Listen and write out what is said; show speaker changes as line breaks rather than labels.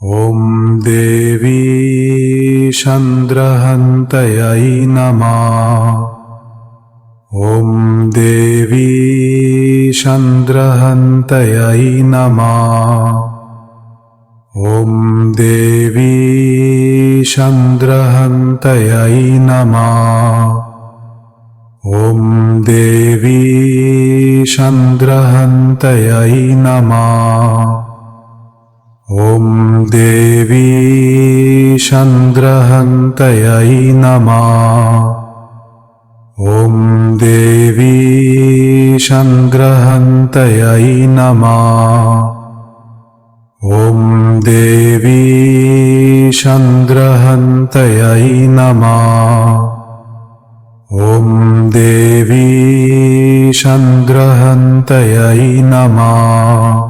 ॐ देवी चन्द्रहन्तयै नमः। ॐ देवी चन्द्रहन्तयै नमः। ॐ देवी चन्द्रहन्तयै नमः। ॐ देवी चन्द्रहन्तयै नमः। ॐ देवी चन्द्रहन्तयै नमः। ॐ देवी चन्द्रहन्तयै नमः। ॐ देवी चन्द्रहन्तयै नमः। ॐ देवी चन्द्रहन्तयै नमः।